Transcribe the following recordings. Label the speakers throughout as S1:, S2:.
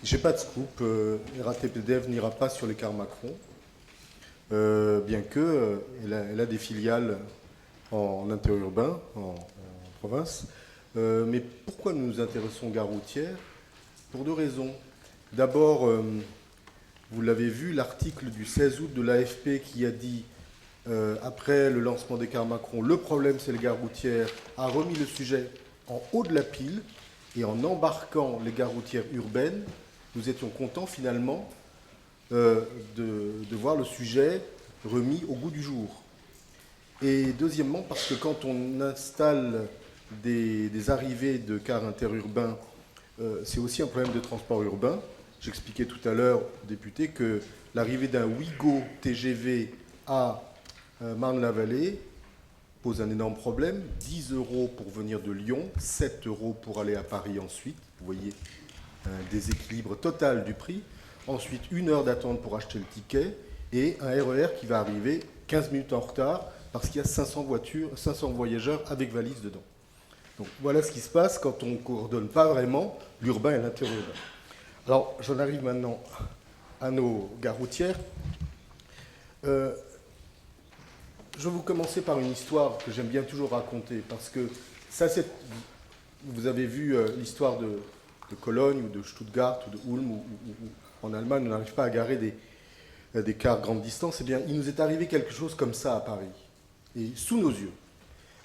S1: J'ai pas de scoop. RATP Dev n'ira pas sur les cars Macron, bien que elle a des filiales en interurbain, en province. Mais pourquoi nous nous intéressons aux gares routières? Pour deux raisons. D'abord, vous l'avez vu, l'article du 16 août de l'AFP qui a dit, après le lancement des cars Macron, le problème c'est les gares routières, a remis le sujet en haut de la pile, et en embarquant les gares routières urbaines, nous étions contents finalement de voir le sujet remis au goût du jour. Et deuxièmement, parce que quand on installe des arrivées de cars interurbains, c'est aussi un problème de transport urbain. J'expliquais tout à l'heure au député que l'arrivée d'un Ouigo TGV à Marne-la-Vallée pose un énorme problème. 10 € pour venir de Lyon, 7 € pour aller à Paris ensuite. Vous voyez un déséquilibre total du prix. Ensuite, 1 heure d'attente pour acheter le ticket et un RER qui va arriver 15 minutes en retard parce qu'il y a 500 voitures, 500 voyageurs avec valise dedans. Donc voilà ce qui se passe quand on ne coordonne pas vraiment l'urbain et l'interurbain. Alors j'en arrive maintenant à nos gares routières. Je vais vous commencer par une histoire que j'aime bien toujours raconter parce que ça, vous avez vu l'histoire de Cologne ou de Stuttgart ou de Ulm ou en Allemagne, on n'arrive pas à garer des cars grande distance. Eh bien, il nous est arrivé quelque chose comme ça à Paris, et sous nos yeux.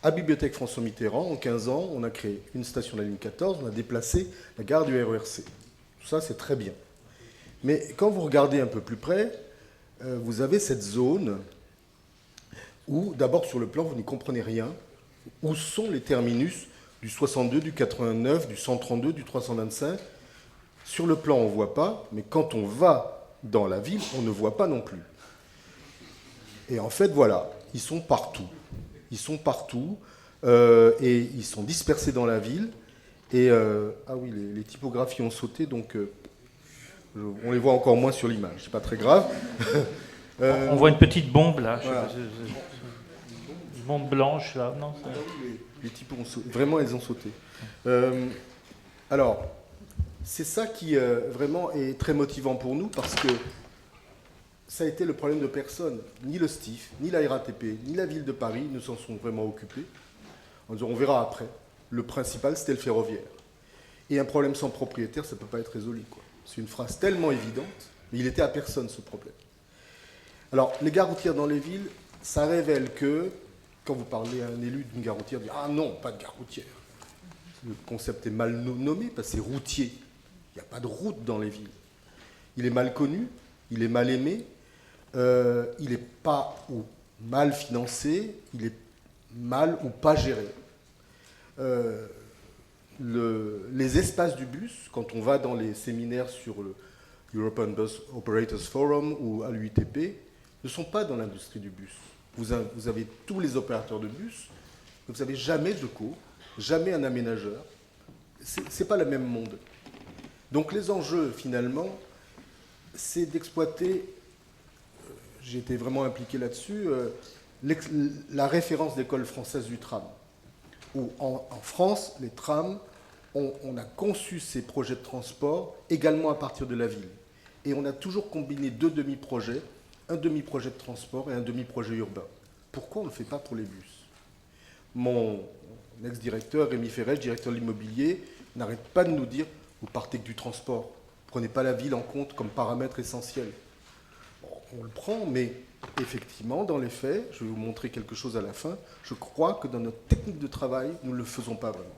S1: À Bibliothèque François Mitterrand, en 15 ans, on a créé une station de la ligne 14, on a déplacé la gare du RERC. Tout ça, c'est très bien. Mais quand vous regardez un peu plus près, vous avez cette zone où, d'abord sur le plan, vous n'y comprenez rien. Où sont les terminus du 62, du 89, du 132, du 325? Sur le plan, on ne voit pas, mais quand on va dans la ville, on ne voit pas non plus. Et en fait, voilà, ils sont partout. Ils sont partout et ils sont dispersés dans la ville. Et ah oui, les typographies ont sauté, donc on les voit encore moins sur l'image. C'est pas très grave.
S2: On voit une petite bombe là.
S1: Voilà.
S2: Une bombe blanche là, non
S1: Ah oui, les typos ont sauté. Vraiment, elles ont sauté. Alors, c'est ça qui vraiment est très motivant pour nous parce que ça a été le problème de personne. Ni le STIF, ni la RATP, ni la ville de Paris ne s'en sont vraiment occupés. En disant, on verra après. Le principal, c'était le ferroviaire. Et un problème sans propriétaire, ça ne peut pas être résolu, quoi. C'est une phrase tellement évidente, mais il était à personne, ce problème. Alors, les gares routières dans les villes, ça révèle que, quand vous parlez à un élu d'une gare routière, il dit « Ah non, pas de gare routière ». Le concept est mal nommé, parce que c'est routier. Il n'y a pas de route dans les villes. Il est mal connu, il est mal aimé, il n'est pas ou mal financé, il est mal ou pas géré. Les espaces du bus, quand on va dans les séminaires sur le European Bus Operators Forum ou à l'UITP, ne sont pas dans l'industrie du bus. Vous avez tous les opérateurs de bus, mais vous n'avez jamais de co, jamais un aménageur. Ce n'est pas le même monde. Donc les enjeux, finalement, c'est d'exploiter, j'ai été vraiment impliqué là-dessus, la référence d'école française du tram. Où en France, les trams, on a conçu ces projets de transport également à partir de la ville. Et on a toujours combiné deux demi-projets, un demi-projet de transport et un demi-projet urbain. Pourquoi on ne le fait pas pour les bus? Mon ex-directeur, Rémi Ferrèche, directeur de l'immobilier, n'arrête pas de nous dire « vous partez que du transport, vous ne prenez pas la ville en compte comme paramètre essentiel ». Bon, on le prend, mais effectivement, dans les faits, je vais vous montrer quelque chose à la fin, je crois que dans notre technique de travail, nous ne le faisons pas vraiment.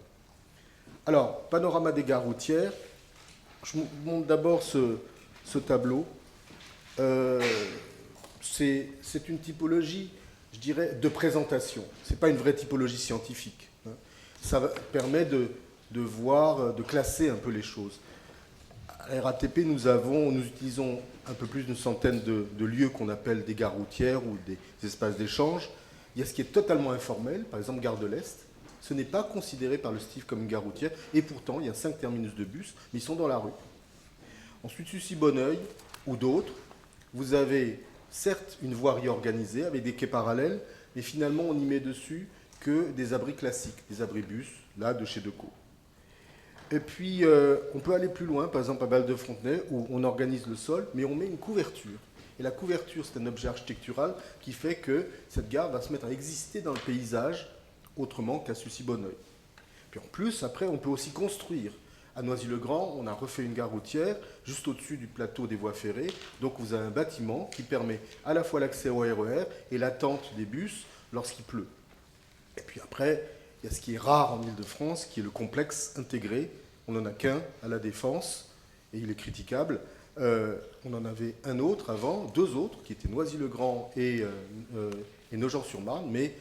S1: Alors, panorama des gares routières, je vous montre d'abord ce tableau. C'est une typologie, je dirais, de présentation. Ce n'est pas une vraie typologie scientifique. Ça permet de voir, de classer un peu les choses. À la RATP, nous utilisons un peu plus d'une centaine de lieux qu'on appelle des gares routières ou des espaces d'échange. Il y a ce qui est totalement informel, par exemple Gare de l'Est. Ce n'est pas considéré par le STIF comme une gare routière, et pourtant, il y a 5 terminus de bus, mais ils sont dans la rue. Ensuite, Sucy-Bonneuil ou d'autres, vous avez certes une voirie organisée avec des quais parallèles, mais finalement, on n'y met dessus que des abris classiques, des abris bus, là, de chez Deco. Et puis, on peut aller plus loin, par exemple à Val-de-Fontenay, où on organise le sol, mais on met une couverture. Et la couverture, c'est un objet architectural qui fait que cette gare va se mettre à exister dans le paysage autrement qu'à Sucy-Bonneuil. Puis en plus, après, on peut aussi construire. À Noisy-le-Grand, on a refait une gare routière juste au-dessus du plateau des voies ferrées. Donc vous avez un bâtiment qui permet à la fois l'accès au RER et l'attente des bus lorsqu'il pleut. Et puis après, il y a ce qui est rare en Île-de-France, qui est le complexe intégré. On n'en a qu'un à La Défense, et il est critiquable. On en avait un autre avant, deux autres, qui étaient Noisy-le-Grand et Nogent-sur-Marne, mais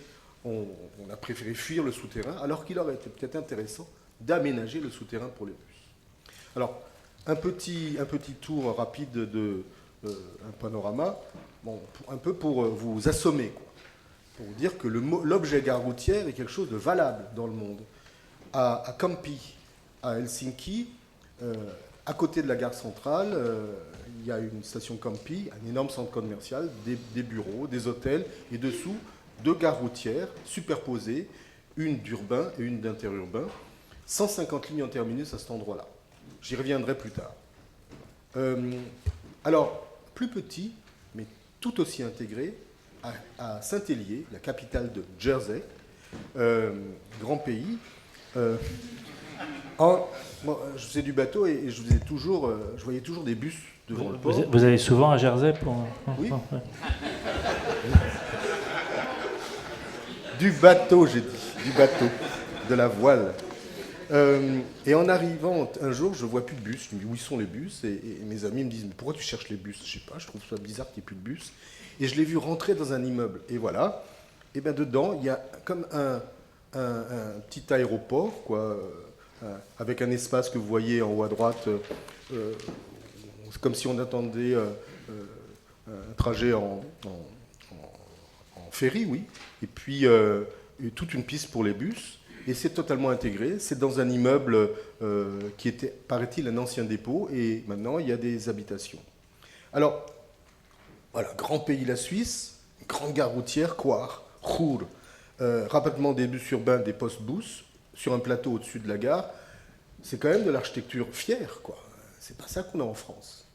S1: on a préféré fuir le souterrain, alors qu'il aurait été peut-être intéressant d'aménager le souterrain pour les bus. Alors, un petit tour rapide un panorama, bon, un peu pour vous assommer, quoi. Pour vous dire que l'objet gare routière est quelque chose de valable dans le monde. À Kamppi, à Helsinki, à côté de la gare centrale, il y a une station Kamppi, un énorme centre commercial, des bureaux, des hôtels, et dessous, deux gares routières superposées, une d'urbain et une d'interurbain, 150 lignes en terminus à cet endroit-là. J'y reviendrai plus tard. Alors, plus petit, mais tout aussi intégré, à Saint-Hélier, la capitale de Jersey, grand pays. Moi, je faisais du bateau et je voyais toujours des bus devant le port.
S2: Vous allez souvent à Jersey pour...
S1: Oui. Du bateau, j'ai dit, du bateau, de la voile. Et en arrivant, un jour, je ne vois plus de bus. Je me dis, où sont les bus ? Et mes amis me disent, mais pourquoi tu cherches les bus ? Je ne sais pas, je trouve ça bizarre qu'il n'y ait plus de bus. Et je l'ai vu rentrer dans un immeuble. Et voilà. Et bien dedans, il y a comme un petit aéroport, quoi, avec un espace que vous voyez en haut à droite. C'est comme si on attendait un trajet en ferry, oui. Et puis, toute une piste pour les bus. Et c'est totalement intégré. C'est dans un immeuble qui était, paraît-il, un ancien dépôt. Et maintenant, il y a des habitations. Alors, voilà, grand pays la Suisse, grande gare routière, Coire, Ruhr, rapatriement des bus urbains, des post-bus, sur un plateau au-dessus de la gare. C'est quand même de l'architecture fière, quoi. C'est pas ça qu'on a en France.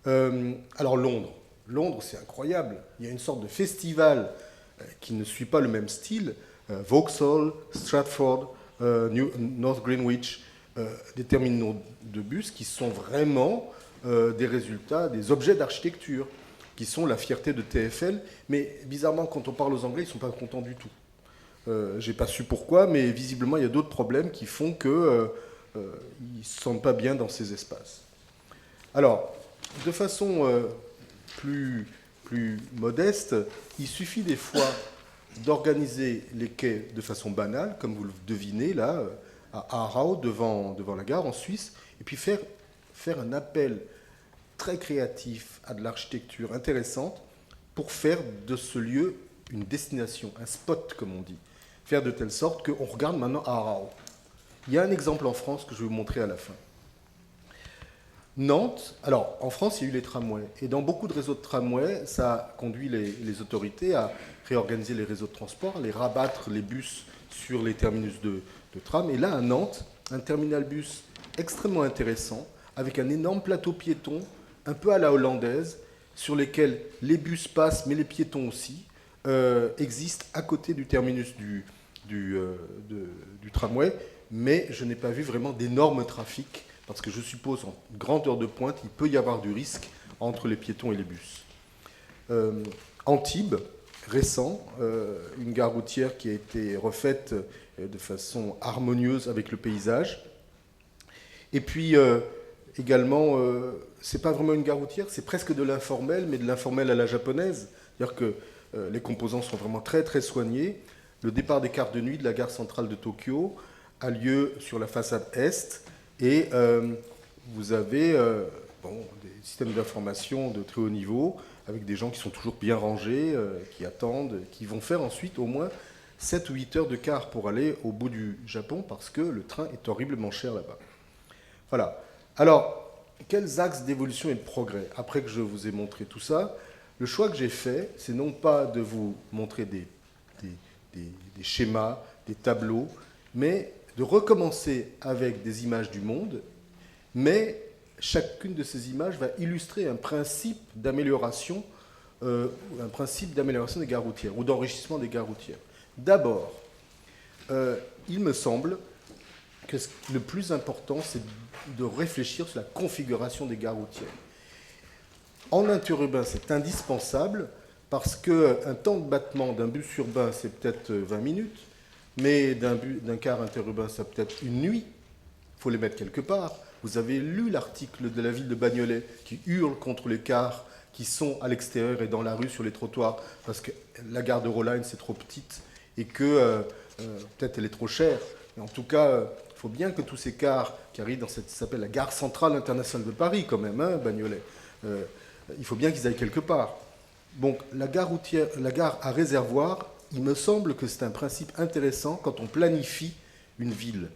S1: Alors Londres. Londres, c'est incroyable. Il y a une sorte de festival qui ne suit pas le même style. Vauxhall, Stratford, North Greenwich, des terminaux de bus qui sont vraiment des résultats, des objets d'architecture, qui sont la fierté de TfL. Mais bizarrement, quand on parle aux Anglais, ils ne sont pas contents du tout. Je n'ai pas su pourquoi, mais visiblement, il y a d'autres problèmes qui font qu'ils ne se sentent pas bien dans ces espaces. Alors, de façon plus modeste, il suffit des fois d'organiser les quais de façon banale, comme vous le devinez là, à Aarau, devant la gare en Suisse, et puis faire un appel très créatif à de l'architecture intéressante pour faire de ce lieu une destination, un spot comme on dit. Faire de telle sorte qu'on regarde maintenant Aarau. Il y a un exemple en France que je vais vous montrer à la fin. Nantes, alors en France il y a eu les tramways, et dans beaucoup de réseaux de tramways, ça a conduit les autorités à réorganiser les réseaux de transport, les rabattre les bus sur les terminus de tram, et là à Nantes, un terminal bus extrêmement intéressant, avec un énorme plateau piéton, un peu à la hollandaise, sur lesquels les bus passent, mais les piétons aussi, existent à côté du terminus du tramway, mais je n'ai pas vu vraiment d'énormes trafics, parce que je suppose en grande heure de pointe, il peut y avoir du risque entre les piétons et les bus. Antibes, récent, une gare routière qui a été refaite de façon harmonieuse avec le paysage. Et puis également, c'est pas vraiment une gare routière, c'est presque de l'informel, mais de l'informel à la japonaise. C'est-à-dire que les composants sont vraiment très très soignés. Le départ des cars de nuit de la gare centrale de Tokyo a lieu sur la façade est. Et vous avez des systèmes d'information de très haut niveau, avec des gens qui sont toujours bien rangés, qui attendent, qui vont faire ensuite au moins 7 ou 8 heures de car pour aller au bout du Japon, parce que le train est horriblement cher là-bas. Voilà. Alors, quels axes d'évolution et de progrès ? Après que je vous ai montré tout ça, le choix que j'ai fait, c'est non pas de vous montrer des schémas, des tableaux, mais de recommencer avec des images du monde, mais chacune de ces images va illustrer un principe d'amélioration des gares routières ou d'enrichissement des gares routières. D'abord, il me semble que le plus important, c'est de réfléchir sur la configuration des gares routières. En interurbain, c'est indispensable parce qu'un temps de battement d'un bus urbain, c'est peut-être 20 minutes, mais d'un car interurbain, ça peut être une nuit. Il faut les mettre quelque part. Vous avez lu l'article de la ville de Bagnolet qui hurle contre les cars qui sont à l'extérieur et dans la rue sur les trottoirs parce que la gare de Roline, c'est trop petite et que peut-être elle est trop chère. Mais en tout cas, il faut bien que tous ces cars qui arrivent dans cette qui s'appelle la gare centrale internationale de Paris, quand même, hein, Bagnolet, il faut bien qu'ils aillent quelque part. Donc la gare routière, la gare à réservoir, il me semble que c'est un principe intéressant quand on planifie une ville.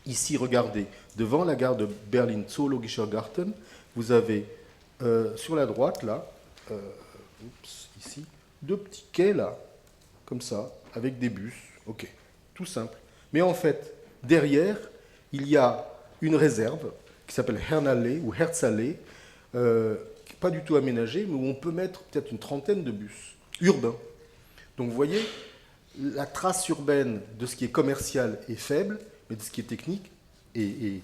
S1: Ici, regardez, devant la gare de Berlin Zoologischer Garten, vous avez sur la droite, là, ici, 2 petits quais, là, comme ça, avec des bus. Ok, tout simple. Mais en fait, derrière, il y a une réserve qui s'appelle Hernallee ou Herzallee, pas du tout aménagée, mais où on peut mettre peut-être une trentaine de bus urbains. Donc vous voyez, la trace urbaine de ce qui est commercial est faible, mais de ce qui est technique est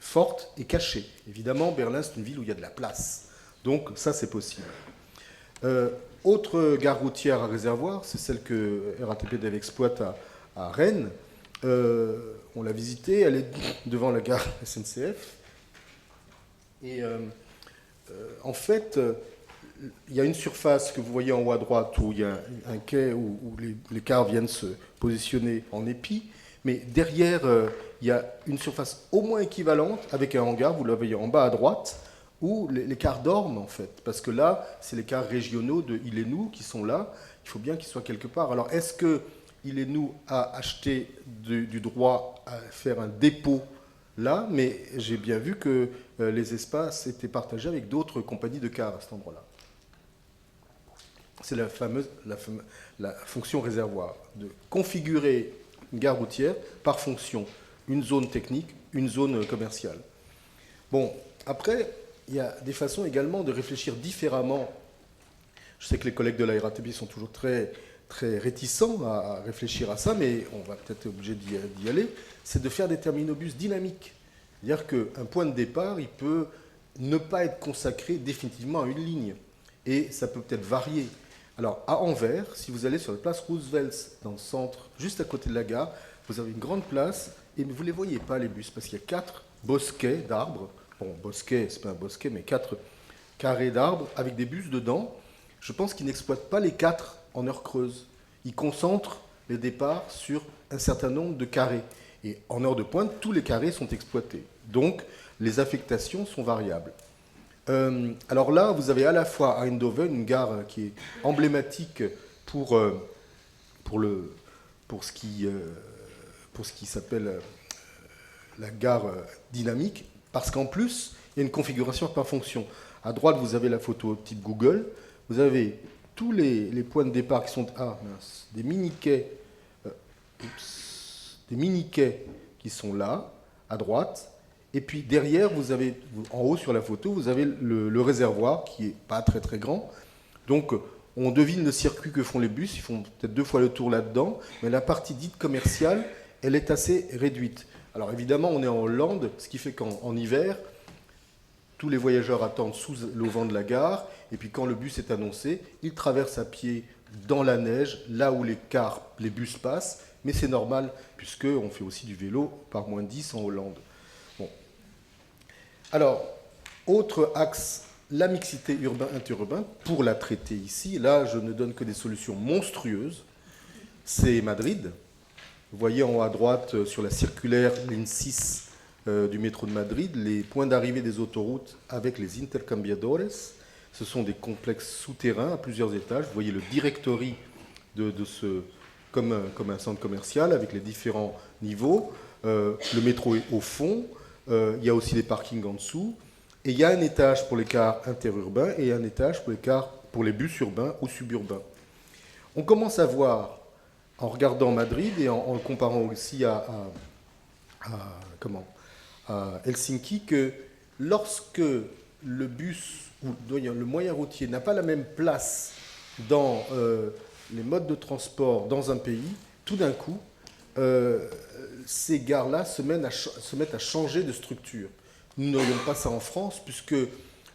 S1: forte et cachée. Évidemment, Berlin, c'est une ville où il y a de la place. Donc ça, c'est possible. Autre gare routière à réservoir, c'est celle que RATP Dev exploite à Rennes. On l'a visitée, elle est devant la gare SNCF. Et en fait, il y a une surface que vous voyez en haut à droite où il y a un quai où les cars viennent se positionner en épi. Mais derrière, il y a une surface au moins équivalente avec un hangar, vous le voyez en bas à droite, où les cars dorment en fait. Parce que là, c'est les cars régionaux de Il-et-Nous qui sont là. Il faut bien qu'ils soient quelque part. Alors, est-ce que Il-et-Nous a acheté du droit à faire un dépôt là? Mais j'ai bien vu que les espaces étaient partagés avec d'autres compagnies de cars à cet endroit-là. C'est la fonction réservoir, de configurer une gare routière par fonction, une zone technique, une zone commerciale. Bon, après, il y a des façons également de réfléchir différemment. Je sais que les collègues de la RATP sont toujours très, très réticents à réfléchir à ça, mais on va peut-être être obligé d'y aller. C'est de faire des terminobus dynamiques. C'est-à-dire qu'un point de départ, il peut ne pas être consacré définitivement à une ligne. Et ça peut peut-être varier. Alors, à Anvers, si vous allez sur la place Roosevelt, dans le centre, juste à côté de la gare, vous avez une grande place, et vous ne les voyez pas, les bus, parce qu'il y a 4 bosquets d'arbres. Bon, bosquet, c'est pas un bosquet, mais 4 carrés d'arbres avec des bus dedans. Je pense qu'ils n'exploitent pas les 4 en heure creuse. Ils concentrent les départs sur un certain nombre de carrés. Et en heure de pointe, tous les carrés sont exploités. Donc, les affectations sont variables. Alors là, vous avez à la fois à Eindhoven une gare qui est emblématique pour ce qui s'appelle la gare dynamique, parce qu'en plus, il y a une configuration par fonction. À droite, vous avez la photo type Google. Vous avez tous les points de départ qui sont des mini-quais qui sont là, à droite. Et puis derrière, vous avez, en haut sur la photo, vous avez le réservoir qui n'est pas très très grand. Donc on devine le circuit que font les bus, ils font peut-être 2 fois le tour là-dedans, mais la partie dite commerciale, elle est assez réduite. Alors évidemment, on est en Hollande, ce qui fait qu'en hiver, tous les voyageurs attendent sous l'auvent de la gare, et puis quand le bus est annoncé, ils traversent à pied dans la neige, là où les bus passent, mais c'est normal, puisqu'on fait aussi du vélo par moins 10 en Hollande. Bon. Alors, autre axe, la mixité urbain-interurbain, pour la traiter ici, là je ne donne que des solutions monstrueuses, c'est Madrid. Vous voyez en haut à droite, sur la circulaire, ligne 6 du métro de Madrid, les points d'arrivée des autoroutes avec les intercambiadores. Ce sont des complexes souterrains à plusieurs étages. Vous voyez le directory comme un centre commercial avec les différents niveaux. Le métro est au fond. Il y a aussi des parkings en dessous. Et il y a un étage pour les cars interurbains et un étage pour les bus urbains ou suburbains. On commence à voir, en regardant Madrid et en le comparant aussi à à Helsinki que lorsque le bus ou le moyen routier n'a pas la même place dans les modes de transport dans un pays, tout d'un coup, ces gares-là se mettent à changer de structure. Nous n'aurions pas ça en France, puisque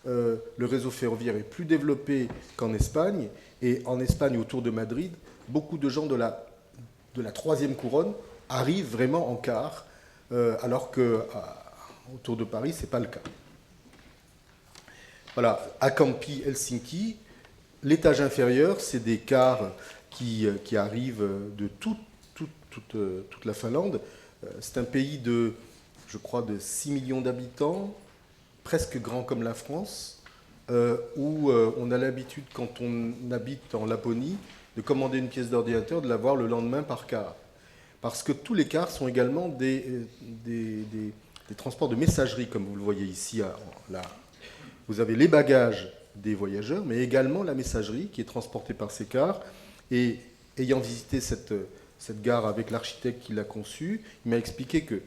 S1: le réseau ferroviaire est plus développé qu'en Espagne. Et en Espagne, autour de Madrid, beaucoup de gens de la troisième couronne arrivent vraiment en car, alors qu'autour de Paris, ce n'est pas le cas. Voilà, à Kamppi, Helsinki, l'étage inférieur, c'est des cars qui arrivent de toute la Finlande. C'est un pays je crois, de 6 millions d'habitants, presque grand comme la France, où on a l'habitude, quand on habite en Laponie, de commander une pièce d'ordinateur, de l'avoir le lendemain par car. Parce que tous les cars sont également des transports de messagerie, comme vous le voyez ici. Là. Vous avez les bagages des voyageurs, mais également la messagerie qui est transportée par ces cars. Et ayant visité cette gare avec l'architecte qui l'a conçue, il m'a expliqué que,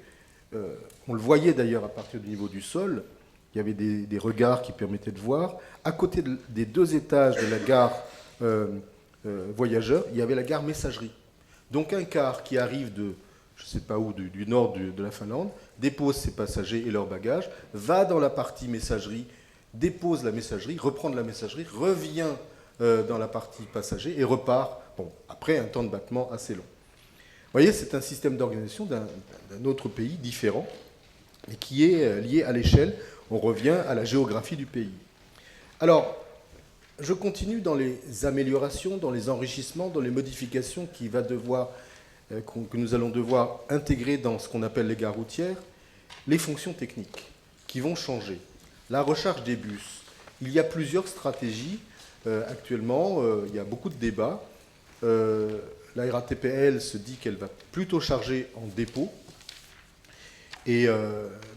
S1: on le voyait d'ailleurs à partir du niveau du sol, il y avait des regards qui permettaient de voir. À côté des deux étages de la gare voyageurs, il y avait la gare messagerie. Donc un car qui arrive de, je ne sais pas où, du nord de la Finlande, dépose ses passagers et leurs bagages, va dans la partie messagerie, dépose la messagerie, reprend de la messagerie, revient dans la partie passager et repart, après un temps de battement assez long. Vous voyez, c'est un système d'organisation d'un autre pays différent, et qui est lié à l'échelle. On revient à la géographie du pays. Alors, je continue dans les améliorations, dans les enrichissements, dans les modifications que nous allons devoir intégrer dans ce qu'on appelle les gares routières, les fonctions techniques qui vont changer. La recharge des bus. Il y a plusieurs stratégies. Actuellement, il y a beaucoup de débats. La RATP se dit qu'elle va plutôt charger en dépôt.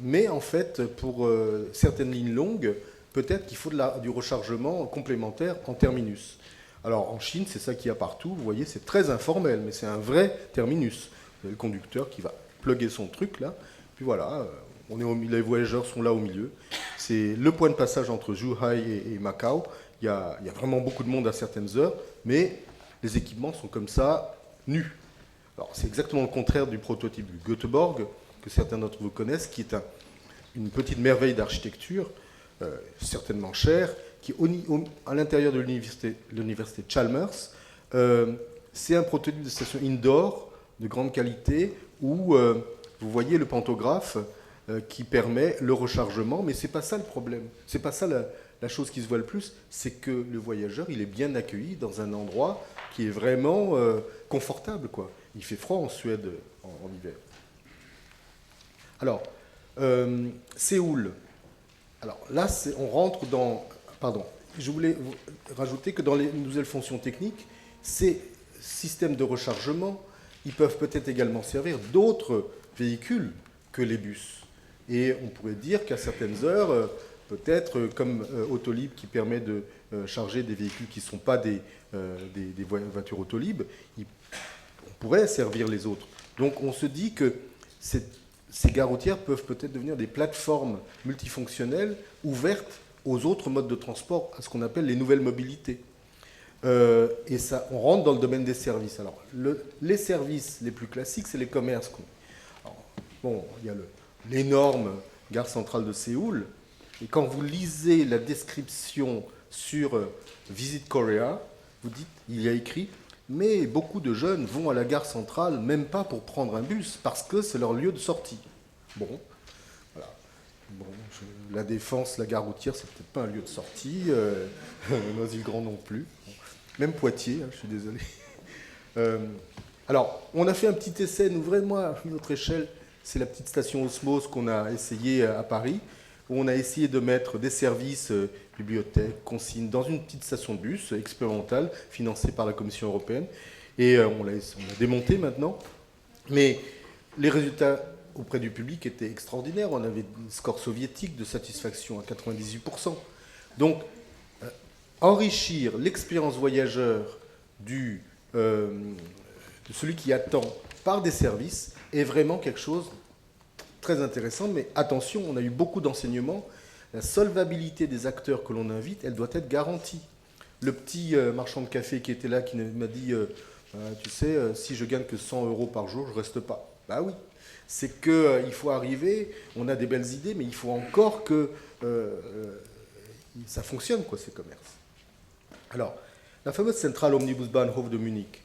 S1: Mais en fait, pour certaines lignes longues, peut-être qu'il faut du rechargement complémentaire en terminus. Alors en Chine, c'est ça qu'il y a partout. Vous voyez, c'est très informel, mais c'est un vrai terminus. Vous avez le conducteur qui va plugger son truc là. Puis voilà, les voyageurs sont là au milieu. C'est le point de passage entre Zhuhai et Macao. Il y a vraiment beaucoup de monde à certaines heures, mais les équipements sont comme ça, nus. Alors c'est exactement le contraire du prototype du Göteborg, que certains d'entre vous connaissent, qui est une petite merveille d'architecture, certainement chère, qui à l'intérieur de l'université Chalmers. C'est un prototype de station indoor de grande qualité où vous voyez le pantographe qui permet le rechargement, mais c'est pas ça le problème. C'est pas ça la chose qui se voit le plus, c'est que le voyageur, il est bien accueilli dans un endroit qui est vraiment confortable, quoi. Il fait froid en Suède en hiver. Alors, Séoul. Alors là, on rentre dans... Pardon. Je voulais rajouter que dans les nouvelles fonctions techniques, ces systèmes de rechargement, ils peuvent peut-être également servir d'autres véhicules que les bus. Et on pourrait dire qu'à certaines heures, peut-être comme Autolib qui permet de charger des véhicules qui ne sont pas des voitures Autolib, on pourrait servir les autres. Donc on se dit que ces gares routières peuvent peut-être devenir des plateformes multifonctionnelles ouvertes aux autres modes de transport, à ce qu'on appelle les nouvelles mobilités. Et ça, on rentre dans le domaine des services. Alors, les services les plus classiques, c'est les commerces. Alors, il y a l'énorme gare centrale de Séoul, et quand vous lisez la description sur Visit Korea, vous dites, il y a écrit, mais beaucoup de jeunes vont à la gare centrale, même pas pour prendre un bus, parce que c'est leur lieu de sortie. Bon, voilà. Bon, la Défense, la gare routière, c'est peut-être pas un lieu de sortie, Noisy-le-Grand non plus. Même Poitiers, je suis désolé. Alors, on a fait un petit essai, nous vraiment à notre échelle, c'est la petite station Osmose qu'on a essayé à Paris, où on a essayé de mettre des services, bibliothèques, consignes, dans une petite station de bus expérimentale, financée par la Commission européenne. Et on l'a démonté maintenant. Mais les résultats auprès du public étaient extraordinaires. On avait un score soviétique de satisfaction à 98%. Donc, enrichir l'expérience voyageur de celui qui attend par des services est vraiment quelque chose très intéressant, mais attention, on a eu beaucoup d'enseignements. La solvabilité des acteurs que l'on invite, elle doit être garantie. Le petit marchand de café qui était là, qui m'a dit tu sais, si je gagne que 100 euros par jour, je ne reste pas. Bah oui, c'est qu'il faut arriver, on a des belles idées, mais il faut encore que ça fonctionne, quoi, ces commerces. Alors, la fameuse centrale Omnibusbahnhof de Munich,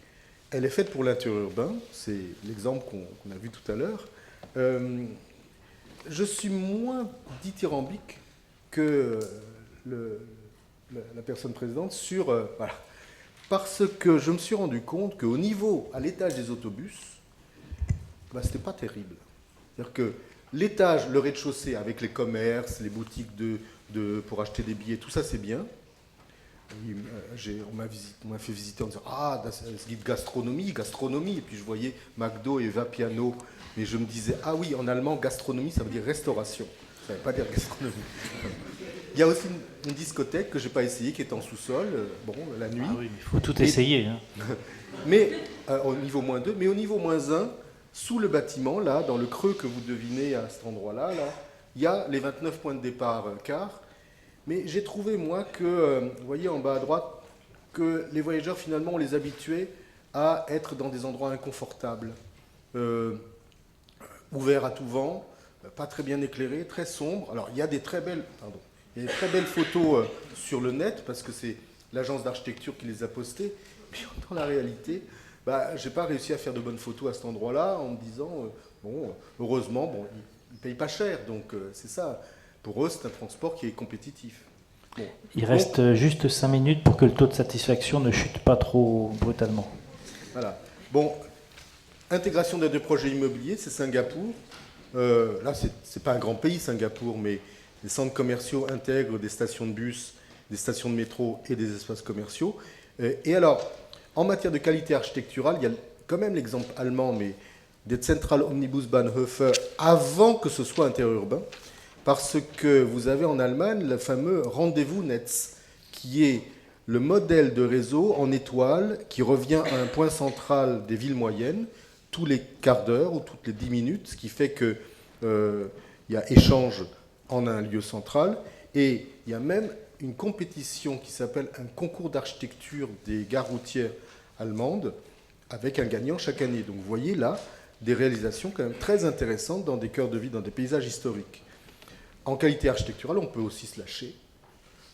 S1: elle est faite pour l'interurbain, c'est l'exemple qu'on a vu tout à l'heure. Je suis moins dithyrambique que la personne présidente sur... voilà. Parce que je me suis rendu compte qu'au niveau, à l'étage des autobus, bah, c'était pas terrible. C'est-à-dire que l'étage, le rez-de-chaussée, avec les commerces, les boutiques pour acheter des billets, tout ça c'est bien. On m'a fait visiter en disant ah, das gibt gastronomie, et puis je voyais McDo et Vapiano, mais je me disais ah oui, en allemand gastronomie ça veut dire restauration, ça ne veut pas dire gastronomie. Il y a aussi une discothèque que je n'ai pas essayée qui est en sous-sol, la nuit.
S2: Ah oui, il faut tout essayer. Hein.
S1: Mais au niveau -2, mais au niveau -1, sous le bâtiment, là, dans le creux que vous devinez à cet endroit-là, là, il y a les 29 points de départ car. Mais j'ai trouvé, moi, que, vous voyez en bas à droite, que les voyageurs, finalement, on les habituait à être dans des endroits inconfortables, ouverts à tout vent, pas très bien éclairés, très sombres. Alors, il y a des très belles photos sur le net, parce que c'est l'agence d'architecture qui les a postées. Mais dans la réalité, je n'ai pas réussi à faire de bonnes photos à cet endroit-là, en me disant, heureusement, ils ne payent pas cher, donc c'est ça. Pour eux, c'est un transport qui est compétitif. Bon.
S2: Il reste juste 5 minutes pour que le taux de satisfaction ne chute pas trop brutalement.
S1: Voilà. Bon, intégration des 2 projets immobiliers, c'est Singapour. Là, c'est pas un grand pays, Singapour, mais les centres commerciaux intègrent des stations de bus, des stations de métro et des espaces commerciaux. Et alors, en matière de qualité architecturale, il y a quand même l'exemple allemand, mais des Central Omnibusbahnhöfe avant que ce soit interurbain. Parce que vous avez en Allemagne le fameux Rendez-vous-Netz, qui est le modèle de réseau en étoile qui revient à un point central des villes moyennes tous les quarts d'heure ou toutes les 10 minutes, ce qui fait qu'il y a échange en un lieu central. Et il y a même une compétition qui s'appelle un concours d'architecture des gares routières allemandes, avec un gagnant chaque année. Donc vous voyez là des réalisations quand même très intéressantes dans des cœurs de ville, dans des paysages historiques. En qualité architecturale, on peut aussi se lâcher.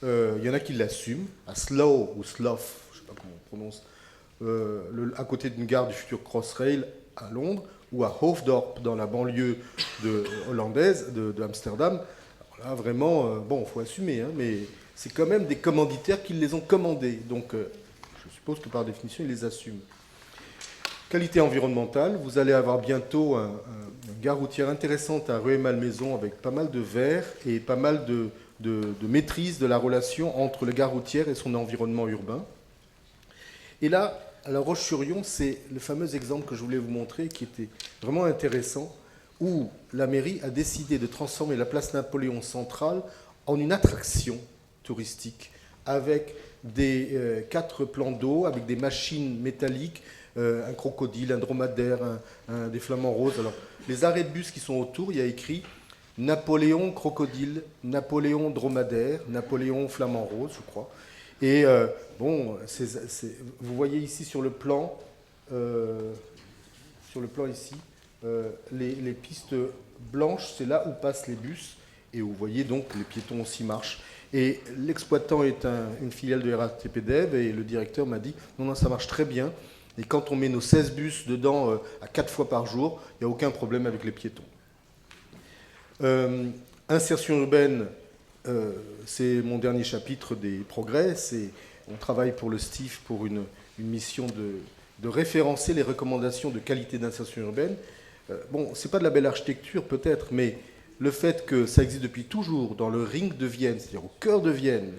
S1: Il y en a qui l'assument, à Slough ou Slough, je ne sais pas comment on prononce, à côté d'une gare du futur Crossrail à Londres, ou à Hoofddorp, dans la banlieue hollandaise de Amsterdam. Alors là, vraiment, il faut assumer, hein, mais c'est quand même des commanditaires qui les ont commandés. Donc, je suppose que par définition, ils les assument. Qualité environnementale, vous allez avoir bientôt une gare routière intéressante à Rueil-Malmaison avec pas mal de verre et pas mal de maîtrise de la relation entre la gare routière et son environnement urbain. Et là, à La Roche-sur-Yon, c'est le fameux exemple que je voulais vous montrer qui était vraiment intéressant, où la mairie a décidé de transformer la place Napoléon centrale en une attraction touristique avec des 4 plans d'eau, avec des machines métalliques, un crocodile, un dromadaire, des flamants roses. Alors, les arrêts de bus qui sont autour, il y a écrit Napoléon crocodile, Napoléon dromadaire, Napoléon flamant rose, je crois. Et vous voyez ici sur le plan ici, les pistes blanches, c'est là où passent les bus, et vous voyez donc les piétons aussi marchent. Et l'exploitant est une filiale de RATP Dev, et le directeur m'a dit non, ça marche très bien. Et quand on met nos 16 bus dedans à 4 fois par jour, il n'y a aucun problème avec les piétons. Insertion urbaine, c'est mon dernier chapitre des progrès. On travaille pour le STIF pour une mission de référencer les recommandations de qualité d'insertion urbaine. Ce n'est pas de la belle architecture peut-être, mais le fait que ça existe depuis toujours dans le ring de Vienne, c'est-à-dire au cœur de Vienne,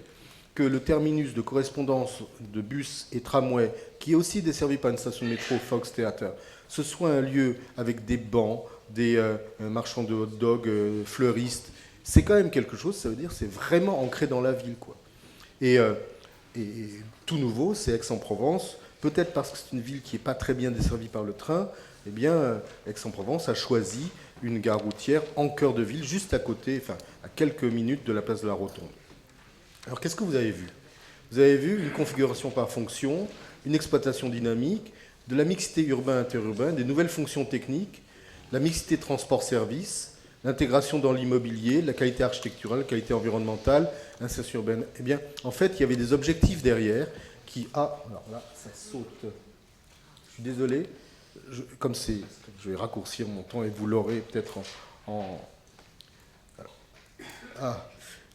S1: que le terminus de correspondance de bus et tramway, qui est aussi desservi par une station de métro Volkstheater, ce soit un lieu avec des bancs, des marchands de hot dog, fleuristes, c'est quand même quelque chose, ça veut dire que c'est vraiment ancré dans la ville, quoi. Et tout nouveau, c'est Aix-en-Provence, peut-être parce que c'est une ville qui n'est pas très bien desservie par le train, eh bien, Aix-en-Provence a choisi une gare routière en cœur de ville, juste à côté, enfin, à quelques minutes de la place de la Rotonde. Alors, qu'est-ce que vous avez vu? Vous avez vu une configuration par fonction, une exploitation dynamique, de la mixité urbain-interurbain, des nouvelles fonctions techniques, la mixité transport-service, l'intégration dans l'immobilier, la qualité architecturale, la qualité environnementale, l'insertion urbaine. Eh bien, en fait, il y avait des objectifs derrière qui... Ah, alors là, ça saute. Je suis désolé. Je vais raccourcir mon temps et vous l'aurez peut-être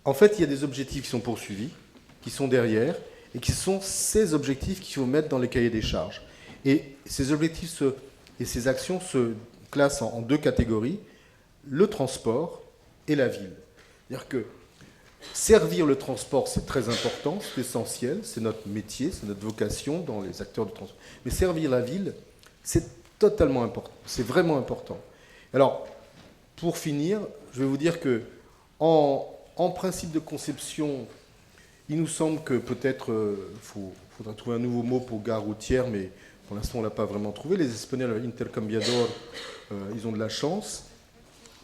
S1: en fait, il y a des objectifs qui sont poursuivis, qui sont derrière, et qui sont ces objectifs qu'il faut mettre dans les cahiers des charges. Et ces objectifs et ces actions se classent en deux catégories, le transport et la ville. C'est-à-dire que servir le transport, c'est très important, c'est essentiel, c'est notre métier, c'est notre vocation dans les acteurs du transport. Mais servir la ville, c'est totalement important, c'est vraiment important. Alors, pour finir, je vais vous dire que en principe de conception, il nous semble que peut-être faudra trouver un nouveau mot pour gare routière, mais pour l'instant on ne l'a pas vraiment trouvé. Les Espagnols, intercambiador, ils ont de la chance.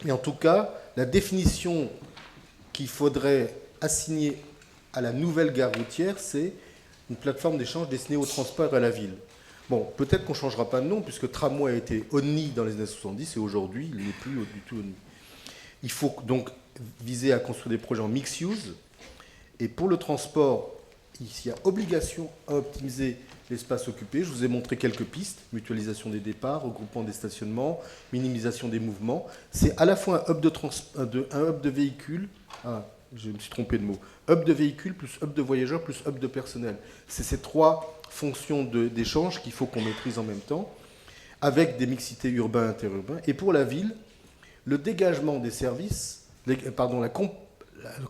S1: Mais en tout cas, la définition qu'il faudrait assigner à la nouvelle gare routière, c'est une plateforme d'échange destinée au transport et à la ville. Bon, peut-être qu'on ne changera pas de nom, puisque Tramway a été ONI dans les années 70, et aujourd'hui, il n'est plus du tout ONI. Il faut donc viser à construire des projets en mixed use, et pour le transport, il y a obligation à optimiser l'espace occupé. Je vous ai montré quelques pistes, mutualisation des départs, regroupement des stationnements, minimisation des mouvements. C'est à la fois un hub de véhicules, je me suis trompé de mot, hub de véhicules plus hub de voyageurs plus hub de personnel. C'est ces trois fonctions d'échange qu'il faut qu'on maîtrise en même temps, avec des mixités urbains-interurbains. Et pour la ville, le dégagement des services, le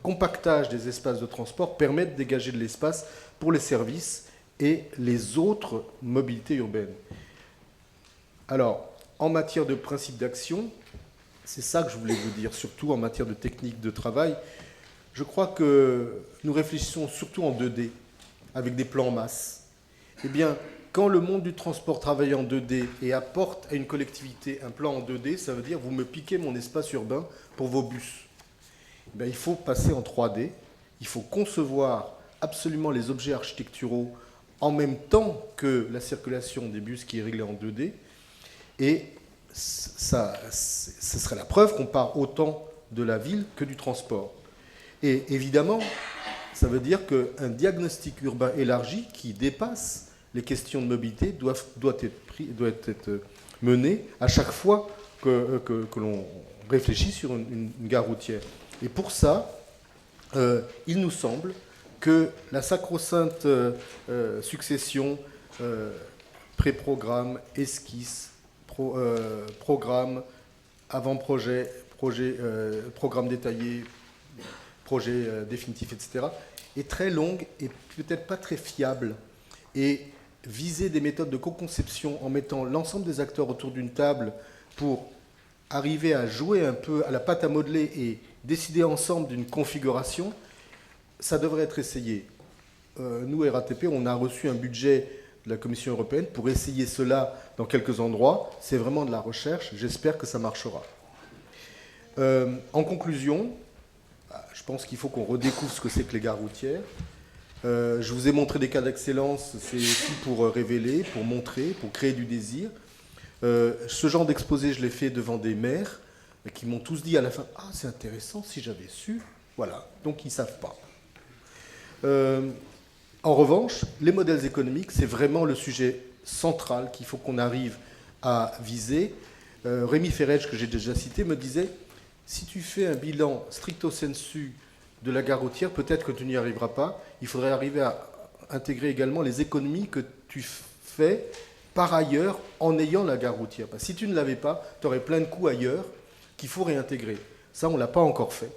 S1: compactage des espaces de transport permet de dégager de l'espace pour les services et les autres mobilités urbaines. Alors, en matière de principe d'action, c'est ça que je voulais vous dire, surtout en matière de technique de travail. Je crois que nous réfléchissons surtout en 2D, avec des plans en masse. Eh bien, quand le monde du transport travaille en 2D et apporte à une collectivité un plan en 2D, ça veut dire vous me piquez mon espace urbain pour vos bus. Eh bien, il faut passer en 3D, il faut concevoir absolument les objets architecturaux en même temps que la circulation des bus qui est réglée en 2D. Et ce serait la preuve qu'on part autant de la ville que du transport. Et évidemment, ça veut dire qu'un diagnostic urbain élargi qui dépasse les questions de mobilité doit être mené à chaque fois que l'on réfléchit sur une gare routière. Et pour ça, il nous semble que la sacro-sainte succession pré-programme, esquisse, programme, avant-projet, programme détaillé, projet définitif, etc., est très longue et peut-être pas très fiable. Et viser des méthodes de co-conception en mettant l'ensemble des acteurs autour d'une table pour arriver à jouer un peu à la pâte à modeler et décider ensemble d'une configuration, ça devrait être essayé. Nous, RATP, on a reçu un budget de la Commission européenne pour essayer cela dans quelques endroits. C'est vraiment de la recherche. J'espère que ça marchera. En conclusion, je pense qu'il faut qu'on redécouvre ce que c'est que les gares routières. Je vous ai montré des cas d'excellence. C'est aussi pour révéler, pour montrer, pour créer du désir. Ce genre d'exposé, je l'ai fait devant des maires qui m'ont tous dit à la fin « Ah, c'est intéressant, si j'avais su. » Voilà, donc ils ne savent pas. En revanche, les modèles économiques, c'est vraiment le sujet central qu'il faut qu'on arrive à viser. Rémi Ferrège, que j'ai déjà cité, me disait « Si tu fais un bilan stricto sensu de la gare routière, peut-être que tu n'y arriveras pas. Il faudrait arriver à intégrer également les économies que tu fais par ailleurs en ayant la gare routière. Parce que si tu ne l'avais pas, tu aurais plein de coûts ailleurs qu'il faut réintégrer. Ça, on ne l'a pas encore fait.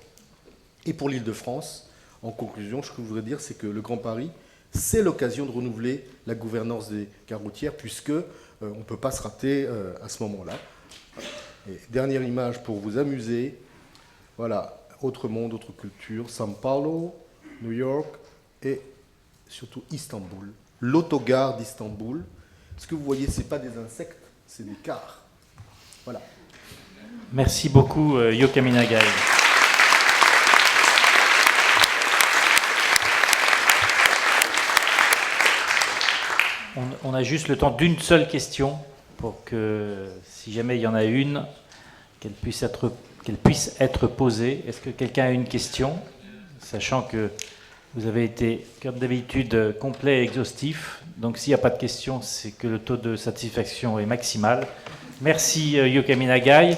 S1: Et pour l'Île-de-France, en conclusion, ce que je voudrais dire, c'est que le Grand Paris, c'est l'occasion de renouveler la gouvernance des gares routières, puisque on ne peut pas se rater à ce moment-là. Et dernière image pour vous amuser. Voilà, autre monde, autre culture. São Paulo, New York et surtout Istanbul. L'autogare d'Istanbul. Ce que vous voyez, ce n'est pas des insectes, c'est des cars. Voilà.
S2: Merci beaucoup, Yoka Minagai. On a juste le temps d'une seule question pour que, si jamais il y en a une, qu'elle puisse être posée. Est-ce que quelqu'un a une question? Sachant que vous avez été, comme d'habitude, complet et exhaustif. Donc s'il n'y a pas de question, c'est que le taux de satisfaction est maximal. Merci Yoka Minagai.